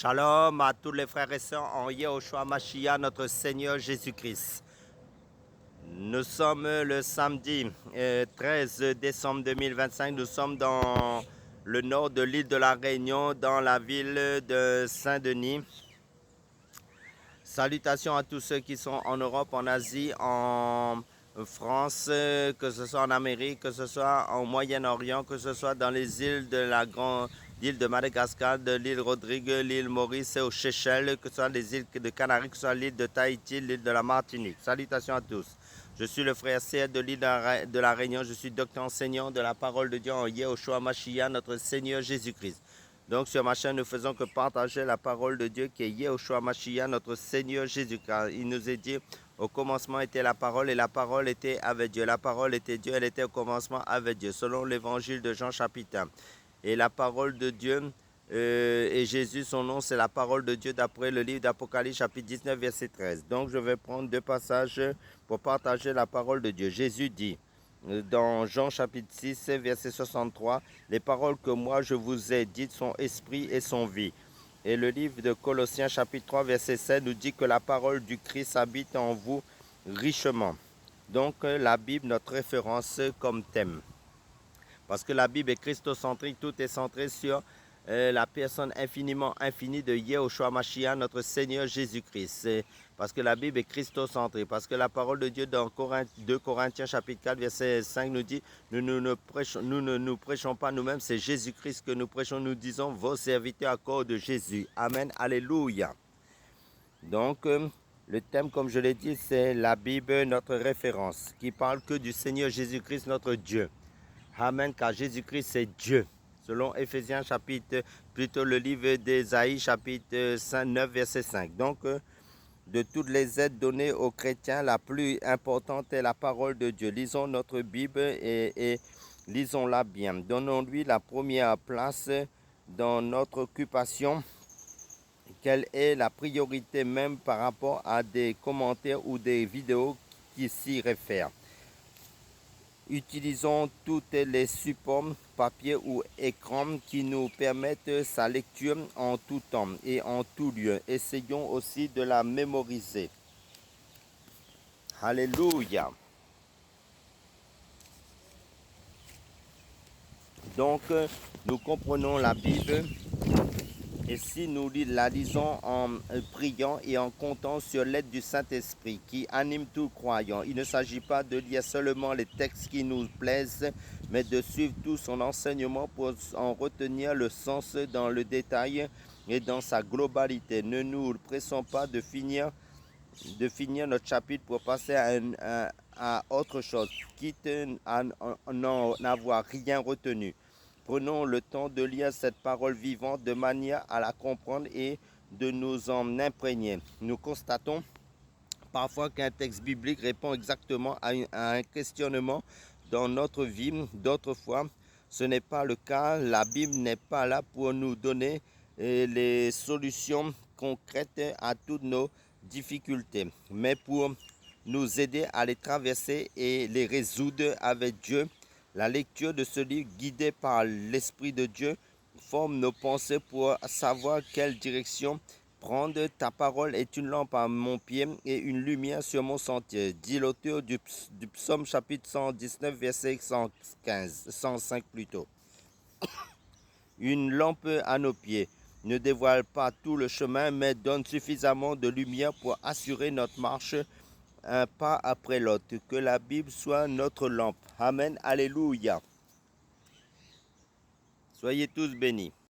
Shalom à tous les frères et sœurs en Yehoshua Mashiach, notre Seigneur Jésus-Christ. Nous sommes le samedi 13 décembre 2025. Nous sommes dans le nord de l'île de la Réunion, dans la ville de Saint-Denis. Salutations à tous ceux qui sont en Europe, en Asie, en France, que ce soit en Amérique, que ce soit au Moyen-Orient, que ce soit dans les îles de la grande île de Madagascar, de l'île Rodrigue, l'île Maurice et aux Seychelles, que ce soit les îles de Canaries, que ce soit l'île de Tahiti, l'île de la Martinique. Salutations à tous. Je suis le frère C de l'île de la Réunion. Je suis docteur enseignant de la parole de Dieu en Yehoshua Mashiach, notre Seigneur Jésus-Christ. Donc sur ma chaîne, nous faisons que partager la parole de Dieu qui est Yehoshua Mashiach, notre Seigneur Jésus. Car il nous est dit, au commencement était la parole et la parole était avec Dieu. La parole était Dieu, elle était au commencement avec Dieu, selon l'évangile de Jean chapitre 1. Et la parole de Dieu, et Jésus, son nom, c'est la parole de Dieu d'après le livre d'Apocalypse chapitre 19, verset 13. Donc je vais prendre deux passages pour partager la parole de Dieu. Jésus dit, dans Jean chapitre 6, verset 63, « Les paroles que moi je vous ai dites sont esprit et sont vie. » Et le livre de Colossiens chapitre 3, verset 7 nous dit que la parole du Christ habite en vous richement. Donc la Bible, notre référence comme thème. Parce que la Bible est christocentrique, tout est centré sur la personne infiniment infinie de Yehoshua Mashiach, notre Seigneur Jésus-Christ. Parce que la Bible est christocentrique, parce que la parole de Dieu dans 2 Corinthiens chapitre 4 verset 5 nous dit, nous ne nous prêchons pas nous-mêmes, c'est Jésus-Christ que nous prêchons, nous disons, vos serviteurs à cause de Jésus. Amen, alléluia. Donc, le thème, comme je l'ai dit, c'est la Bible, notre référence, qui parle que du Seigneur Jésus-Christ, notre Dieu. Amen, car Jésus-Christ c'est Dieu. Selon Éphésiens chapitre, plutôt le livre d'Ésaïe chapitre 9 verset 5. Donc, de toutes les aides données aux chrétiens, la plus importante est la parole de Dieu. Lisons notre Bible et lisons-la bien. Donnons-lui la première place dans notre occupation. Quelle est la priorité même par rapport à des commentaires ou des vidéos qui s'y réfèrent? Utilisons tous les supports, papier ou écran qui nous permettent sa lecture en tout temps et en tout lieu. Essayons aussi de la mémoriser. Alléluia. Donc, nous comprenons la Bible. Et si nous la lisons en priant et en comptant sur l'aide du Saint-Esprit qui anime tout croyant, il ne s'agit pas de lire seulement les textes qui nous plaisent, mais de suivre tout son enseignement pour en retenir le sens dans le détail et dans sa globalité. Ne nous pressons pas de finir notre chapitre pour passer à autre chose, quitte à n'en avoir rien retenu. Prenons le temps de lire cette parole vivante de manière à la comprendre et de nous en imprégner. Nous constatons parfois qu'un texte biblique répond exactement à un questionnement dans notre vie. D'autres fois, ce n'est pas le cas. La Bible n'est pas là pour nous donner les solutions concrètes à toutes nos difficultés, mais pour nous aider à les traverser et les résoudre avec Dieu. La lecture de ce livre, guidé par l'Esprit de Dieu, forme nos pensées pour savoir quelle direction prendre. Ta parole est une lampe à mon pied et une lumière sur mon sentier, dit l'auteur du psaume chapitre 119, verset 105 plutôt. Une lampe à nos pieds ne dévoile pas tout le chemin, mais donne suffisamment de lumière pour assurer notre marche un pas après l'autre. Que la Bible soit notre lampe. Amen, alléluia. Soyez tous bénis.